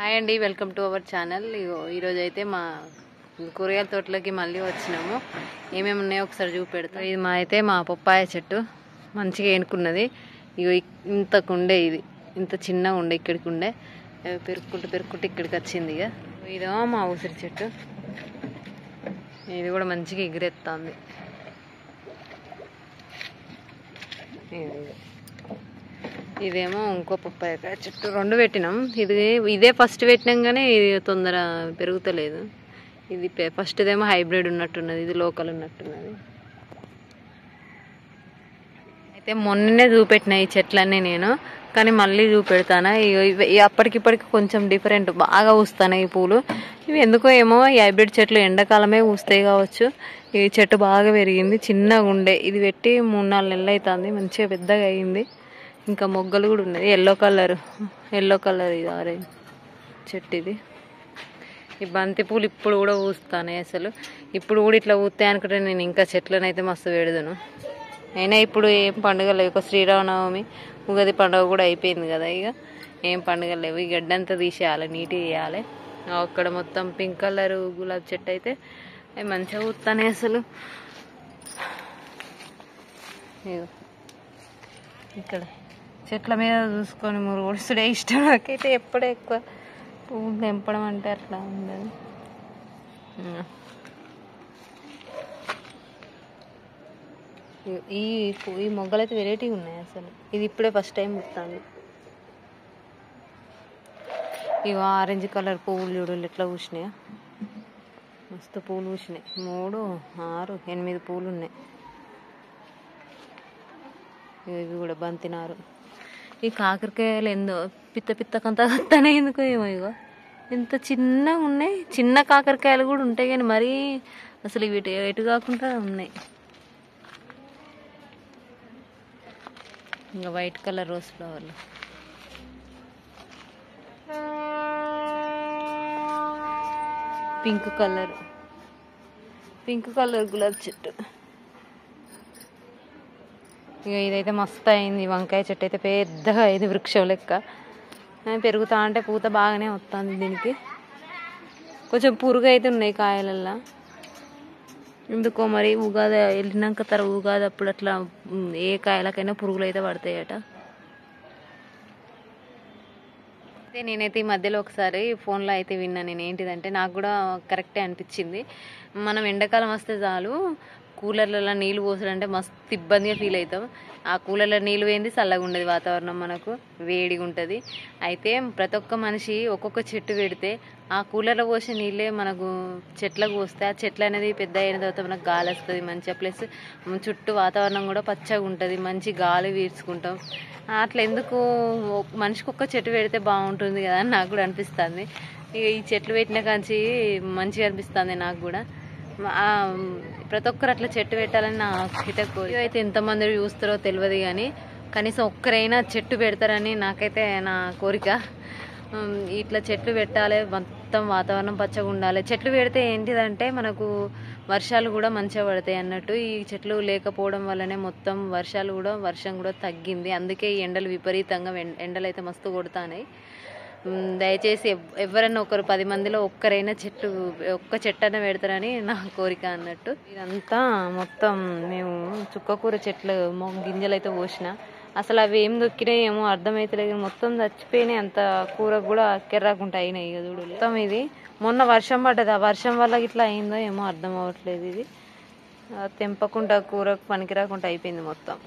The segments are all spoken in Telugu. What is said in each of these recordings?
హాయ్ అండి, వెల్కమ్ టు అవర్ ఛానల్. ఈరోజు అయితే మా కూరగాయల తోటలోకి మళ్ళీ వచ్చినాము. ఏమేమి ఉన్నాయో ఒకసారి చూపెడతాం. ఇది మా పప్పాయ చెట్టు మంచిగా ఎనుకున్నది. ఇగో ఇంతకుండే, ఇది ఇంత చిన్నగా ఉండే, ఇక్కడికి ఉండే పెరుక్కుంటూ ఇక్కడికి వచ్చింది. ఇక ఇదేమో మా ఉసిరి చెట్టు, ఇది కూడా మంచిగా ఎగిరెత్తుంది. ఇదేమో ఇంకో పప్పాయ చెట్టు, రెండు పెట్టినాం. ఇదే ఫస్ట్ పెట్టినాం కానీ ఇది తొందర పెరుగుతలేదు. ఇది ఫస్ట్దేమో హైబ్రిడ్ ఉన్నట్టున్నది, ఇది లోకల్ ఉన్నట్టున్నది. అయితే మొన్ననే చూపెట్టిన ఈ చెట్లన్నీ నేను, కానీ మళ్ళీ చూపెడతాను. అప్పటికిప్పటికి కొంచెం డిఫరెంట్, బాగా పూస్తాయి ఈ పూలు. ఇవి ఎందుకో ఏమో ఈ హైబ్రిడ్ చెట్లు ఎండాకాలమే పూస్తాయి కావచ్చు. ఈ చెట్టు బాగా పెరిగింది, చిన్నగా ఉండే. ఇది పెట్టి 3-4 నెలలు అవుతుంది, మంచిగా పెద్దగా అయింది. ఇంకా మొగ్గలు కూడా ఉన్నాయి, ఎల్లో కలర్ ఇది ఆరెంజ్ చెట్టు. ఇది ఈ బంతి పూలు ఇప్పుడు కూడా పూస్తాయి. అసలు ఇప్పుడు కూడా ఇట్లా పూస్తాయి అనుకుంటే నేను ఇంకా చెట్లను అయితే మస్తు పెడతాను. అయినా ఇప్పుడు ఏం పండుగలు లేవు, శ్రీరామనవమి ఉగాది పండుగ కూడా అయిపోయింది కదా, ఇక ఏం పండుగలు లేవు. ఈ గడ్డంతా తీసేయాలి, నీట్గా చేయాలి. అక్కడ మొత్తం పింక్ కలర్ గులాబీ చెట్టు అయితే అవి మంచిగా పూస్తాయి. అసలు ఇక్కడ చెట్ల మీద చూసుకొని మురుగుడుసుడే ఇష్టం నాకైతే. ఎప్పుడూ ఎక్కువ పువ్వులు తెంపడం అంటే అట్లా ఉండదు. ఈ మొగ్గలు అయితే వెరైటీగా ఉన్నాయి అసలు. ఇది ఇప్పుడే ఫస్ట్ టైం పుట్టాను. ఇవి ఆరెంజ్ కలర్ పువ్వులు చూడలు ఎట్లా పూసినాయా, మస్తు పూలు పూసినాయి. 3, 6, 8 పూలు ఉన్నాయి. ఇవి కూడా బంతినారు. ఈ కాకరకాయలు ఎందో పిత్తకంతా వస్తానే ఎందుకో ఏమో. ఇగో ఎంత చిన్నగా ఉన్నాయి, చిన్న కాకరకాయలు కూడా ఉంటాయి కానీ మరీ అసలు ఇవి ఎటు కాకుండా ఉన్నాయి. ఇంకా వైట్ కలర్ రోజ్ ఫ్లవర్లు, పింక్ కలర్ గులాబీ చెట్టు. ఇక ఇదైతే మస్తు అయింది. వంకాయ చెట్టు అయితే పెద్దగా అయింది, వృక్షం లెక్క పెరుగుతా అంటే పూత బాగానే వస్తుంది. దీనికి కొంచెం పురుగు అయితే ఉన్నాయి కాయలల్లో ఎందుకో మరి. ఉగాది వెళ్ళినాక ఉగాది అప్పుడు అట్లా ఏ కాయలకైనా పురుగులు అయితే పడతాయట. అయితే నేనైతే ఈ మధ్యలో ఒకసారి ఫోన్లో అయితే విన్నా నేను. ఏంటిదంటే నాకు కూడా కరెక్టే అనిపించింది. మనం ఎండాకాలం వస్తే చాలు కూలర్లలో నీళ్ళు పోసాలంటే మస్తు ఇబ్బందిగా ఫీల్ అవుతాం. ఆ కూలర్లో నీళ్ళు పోయింది, చల్లగా ఉండదు వాతావరణం, మనకు వేడిగా ఉంటుంది. అయితే ప్రతి ఒక్క మనిషి ఒక్కొక్క చెట్టు పెడితే ఆ కూలర్లో పోసే నీళ్ళే మనకు చెట్లకు పోస్తే ఆ చెట్లు అనేది పెద్ద అయిన తర్వాత మనకు గాలి వస్తుంది మంచిగా. ప్లస్ చుట్టూ వాతావరణం కూడా పచ్చగా ఉంటుంది, మంచి గాలి పీల్చుకుంటాం. అట్లా ఎందుకు మనిషికి ఒక్క చెట్టు పెడితే బాగుంటుంది కదా అని నాకు కూడా అనిపిస్తుంది. ఈ చెట్లు పెట్టిన కాంచి మంచిగా అనిపిస్తుంది నాకు కూడా. ప్రతి ఒక్కరు అట్లా చెట్టు పెట్టాలని నా కోరిక. అయితే ఎంతమంది చూస్తారో తెలియదు కానీ కనీసం ఒక్కరైనా చెట్టు పెడతారని నాకైతే నా కోరిక. ఇట్లా చెట్లు పెట్టాలి, మొత్తం వాతావరణం పచ్చగా ఉండాలి. చెట్లు పెడితే ఏంటిదంటే మనకు వర్షాలు కూడా మంచిగా పడతాయి అన్నట్టు. ఈ చెట్లు లేకపోవడం వల్లనే మొత్తం వర్షం కూడా తగ్గింది. అందుకే ఈ ఎండలు విపరీతంగా, ఎండలు అయితే మస్తు కొడతాయి. దయచేసి ఎవరైనా 10 మందిలో ఒక్క చెట్టు అన్న పెడతారని నా కోరిక అన్నట్టు. ఇదంతా మొత్తం మేము చుక్కకూర చెట్లు గింజలు అయితే పోసిన. అసలు అవి ఏం దొక్కినాయి ఏమో అర్థమైతలేదు, మొత్తం చచ్చిపోయినాయి. అంత కూరకు కూడా కెర్రాకుంటా అయినాయి. ఇక చూడు మొత్తం ఇది మొన్న వర్షం పడ్డది, ఆ వర్షం వల్ల ఇట్లా అయిందో ఏమో అర్థం అవ్వట్లేదు. ఇది తెంపకుండా కూరకు పనికిరాకుండా అయిపోయింది మొత్తం.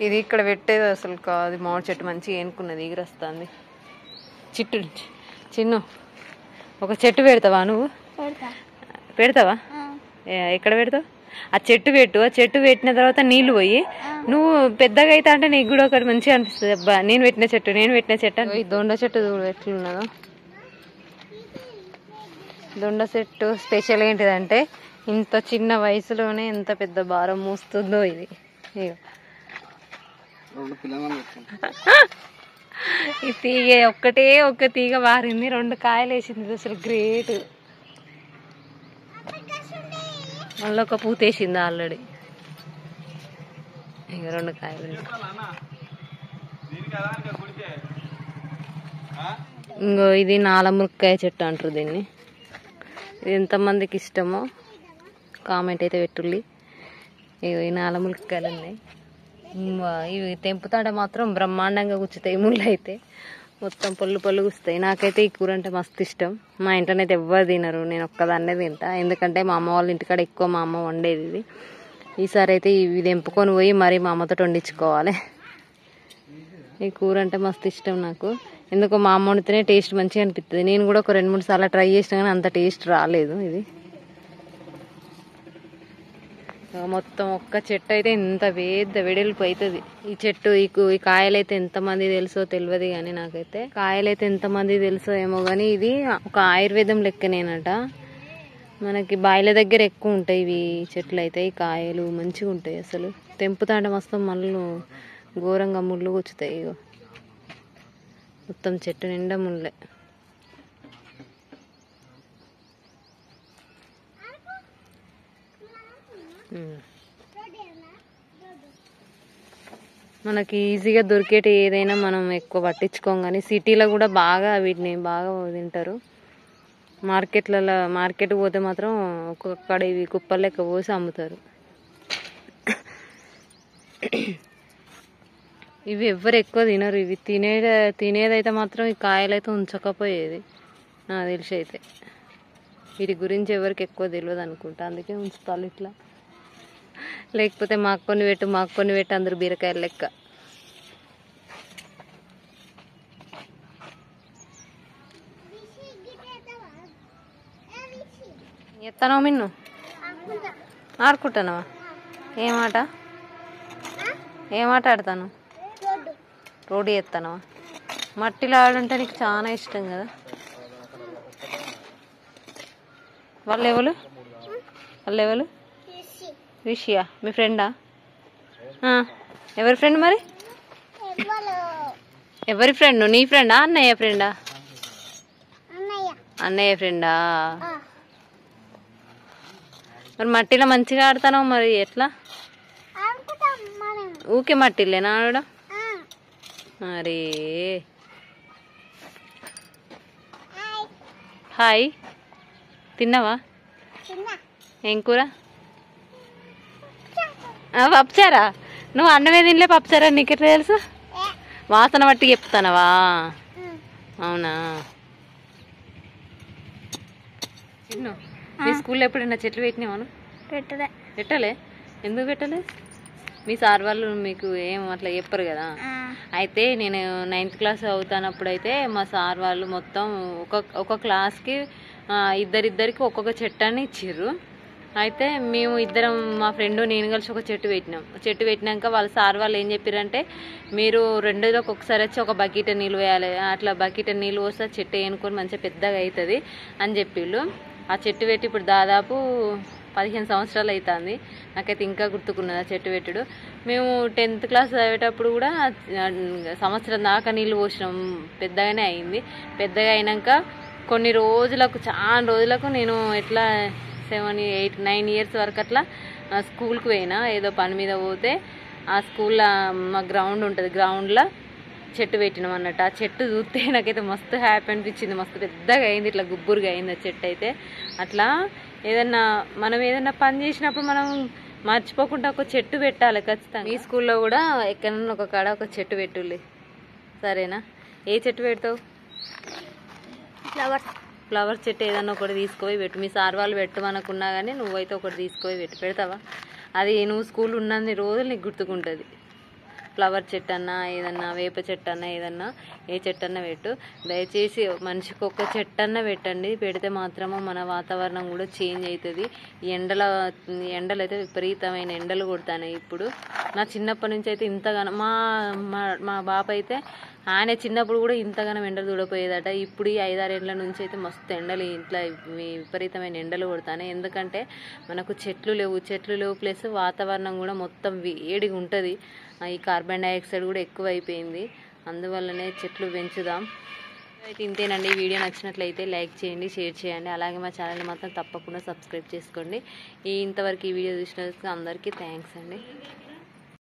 ఇది ఇక్కడ పెట్టేది అసలు కాదు. మామిడి చెట్టు మంచిగా ఏనుకున్నది, ఎగిరొస్తుంది. చిన్ను ఒక చెట్టు పెడతావా నువ్వు? పెడతావా? ఎక్కడ పెడతావు? ఆ చెట్టు పెట్టు. ఆ చెట్టు పెట్టిన తర్వాత నీళ్లు పోయి నువ్వు పెద్దగా అయితే అంటే నీకు కూడా ఒకటి మంచిగా అనిపిస్తుంది. అబ్బా నేను పెట్టిన చెట్టు. ఈ దొండ చెట్టు ఎట్లున్నదో. దొండ చెట్టు స్పెషల్ ఏంటిదంటే ఇంత చిన్న వయసులోనే ఎంత పెద్ద భారం మోస్తుందో ఇది. ఈ తీగ ఒక్క తీగ వారింది, 2 కాయలు వేసింది. అసలు గ్రేట్. మళ్ళీ ఒక పూత వేసింది ఆల్రెడీ. ఇక 2 కాయలు. ఇంకో ఇది నాలములక్కాయ చెట్టు అంటారు దీన్ని. ఇది ఎంతమందికి ఇష్టమో కామెంట్ అయితే పెట్టుల్లి. ఈ నాలములక్కాయలు ఉన్నాయి. ఇవి తెంపుతాడ మాత్రం బ్రహ్మాండంగా కూర్చుతాయి. ముళ్ళు అయితే మొత్తం పొల్లు పొల్లు కూస్తాయి. నాకైతే ఈ కూర అంటే మస్తు ఇష్టం. మా ఇంట్లోనైతే ఎవ్వరు తినరు, నేను ఒక్కదాన్నే తింటా. ఎందుకంటే మా అమ్మ వాళ్ళ ఇంటికాడ ఎక్కువ మా అమ్మ వండేది ఇది. ఈసారి అయితే ఇవి తెంపుకొని పోయి మరీ మా అమ్మతో వండించుకోవాలి. ఈ కూర అంటే మస్తు ఇష్టం నాకు. ఎందుకో మా అమ్మ వండితేనే టేస్ట్ మంచిగా అనిపిస్తుంది. నేను కూడా ఒక 2-3 సార్లు ట్రై చేసినా కానీ అంత టేస్ట్ రాలేదు. ఇది మొత్తం ఒక్క చెట్టు అయితే ఇంత పెద్ద వెడల్పు అవుతుంది. ఈ చెట్టు ఈ కాయలైతే ఎంతమంది తెలుసో తెలియదు కానీ నాకైతే కాయలైతే ఎంతమంది తెలుసో ఏమో కానీ ఇది ఒక ఆయుర్వేదం లెక్కనేనట. మనకి బాయిల దగ్గర ఎక్కువ ఉంటాయి ఇవి చెట్లు అయితే. ఈ కాయలు మంచిగా ఉంటాయి. అసలు తెంపుతాంటే మస్తు మళ్ళు ఘోరంగా ముళ్ళు కూర్చుతాయి. ఇగో మొత్తం చెట్టు నిండా ముళ్ళే. మనకి ఈజీగా దొరికేటి ఏదైనా మనం ఎక్కువ పట్టించుకోం కానీ సిటీలో కూడా బాగా వీటిని బాగా తింటారు. మార్కెట్కి పోతే మాత్రం ఒక్కొక్కడ ఇవి కుప్పలు లెక్క పోసి అమ్ముతారు. ఇవి ఎవ్వరు ఎక్కువ తినరు. ఇవి తినేదైతే మాత్రం ఈ కాయలైతే ఉంచకపోయేది నాకు తెలిసి అయితే. వీటి గురించి ఎవరికి ఎక్కువ తెలియదు అనుకుంటా, అందుకే ఉంచుతారు ఇట్లా. లేకపోతే మాకు కొన్ని పెట్టు అందరు బీరకాయలు లెక్క. ఎత్తానో మిన్ను ఆడుకుంటానవా? ఏమాట ఆడతాను? రోడ్డు ఎత్తానవా? మట్టిలో ఆడుంటే నీకు చాలా ఇష్టం కదా. వాళ్ళు ఎవరు? రిషియా మీ ఫ్రెండా? ఎవరి ఫ్రెండ్ మరి? ఎవరి ఫ్రెండ్? నీ ఫ్రెండా అన్నయ్య ఫ్రెండా? అన్నయ్య ఫ్రెండా? మరి మట్టిలో మంచిగా ఆడతాను మరి ఎట్లా? ఊకే మట్టిలేనా ఆడడం? మరి హాయ్, తిన్నావా? ఏం కూర? పప్పుచారా? నువ్వు అన్నమే తినలే పప్పుచారా నీకెట్లా తెలుసు? వాసన బట్టి చెప్తానవా? అవునా? మీ స్కూల్లో ఎప్పుడైనా చెట్లు పెట్టినావాను? పెట్టలే? ఎందుకు పెట్టలే? మీ సార్ వాళ్ళు మీకు ఏం అట్లా చెప్పరు కదా. అయితే నేను 9th క్లాస్ చదువుతానప్పుడు అయితే మా సార్ వాళ్ళు మొత్తం ఒక క్లాస్కి ఇద్దరికి ఒక్కొక్క చెట్టు అని ఇచ్చిర్రు. అయితే మేము ఇద్దరం మా ఫ్రెండ్ నేను కలిసి ఒక చెట్టు పెట్టినాక వాళ్ళ సార్ వాళ్ళు ఏం చెప్పారంటే, మీరు 2 రోజులకు ఒకసారి వచ్చి ఒక బకెట్ నీళ్ళు వేయాలి, అట్లా బకెట్ నీళ్ళు పోస్తే చెట్టు వేనుకొని మంచిగా పెద్దగా అవుతుంది అని చెప్పిళ్ళు. ఆ చెట్టు పెట్టి ఇప్పుడు దాదాపు 15 సంవత్సరాలు అవుతుంది. నాకైతే ఇంకా గుర్తుకున్నది ఆ చెట్టు పెట్టుడు. మేము 10th క్లాస్ చదివేటప్పుడు కూడా సంవత్సరం దాకా నీళ్ళు పోసినాం. పెద్దగానే అయింది. పెద్దగా అయినాక కొన్ని రోజులకు చాలా రోజులకు నేను ఎట్లా 7, 8, 9 ఇయర్స్ వరకు అట్లా స్కూల్కి పోయినా. ఏదో పని మీద పోతే ఆ స్కూల్లో మా గ్రౌండ్ ఉంటుంది, గ్రౌండ్లో చెట్టు పెట్టినాం అన్నట్టు. ఆ చెట్టు చూస్తే నాకైతే మస్తు హ్యాపీ అనిపించింది. మస్తు పెద్దగా అయింది, ఇట్లా గుబ్బురుగా అయింది ఆ చెట్టు అయితే. అట్లా మనం ఏదైనా పని చేసినప్పుడు మనం మర్చిపోకుండా ఒక చెట్టు పెట్టాలి ఖచ్చితంగా. మీ స్కూల్లో కూడా ఎక్కడన్నా ఒక కాడ ఒక చెట్టు పెట్టుల్లి, సరేనా? ఏ చెట్టు పెడతావు? ఫ్లవర్ చెట్టు ఏదన్నా ఒకటి తీసుకుపోయి పెట్టు. మీ సార్ వాళ్ళు పెట్టమనుకున్నా కానీ నువ్వైతే ఒకటి తీసుకుపోయి పెడతావా? అది నువ్వు స్కూల్ ఉన్నన్ని రోజులు నీకు గుర్తుకుంటుంది. ఫ్లవర్ చెట్టు అన్నా ఏదన్నా, వేప చెట్టు అన్నా ఏదన్నా, ఏ చెట్టు అన్నా పెట్టు. దయచేసి మనిషికి ఒక చెట్టు అన్నా పెట్టండి. పెడితే మాత్రము మన వాతావరణం కూడా చేంజ్ అవుతుంది. ఎండలు అయితే విపరీతమైన ఎండలు కొడతాయి ఇప్పుడు. నా చిన్నప్పటి నుంచి అయితే ఇంతగానో మా బాప అయితే ఆయన చిన్నప్పుడు కూడా ఇంతగానో ఎండలు చూడపోయేదట. ఇప్పుడు ఈ 5-6 ఏళ్ళ నుంచి అయితే మస్తు ఎండలు, ఇంట్లో విపరీతమైన ఎండలు కొడతాయి. ఎందుకంటే మనకు చెట్లు లేవు ప్లస్ వాతావరణం కూడా మొత్తం వేడిగా ఉంటుంది. ఈ కార్బన్ డైఆక్సైడ్ కూడా ఎక్కువ అయిపోయింది. అందువల్లనే చెట్లు పెంచుదాం. అయితే ఇంతేనండి. ఈ వీడియో నచ్చినట్లయితే లైక్ చేయండి, షేర్ చేయండి. అలాగే మా ఛానల్ మాత్రం తప్పకుండా సబ్స్క్రైబ్ చేసుకోండి. ఇంతవరకు ఈ వీడియో చూసినందుకు అందరికీ థ్యాంక్స్ అండి.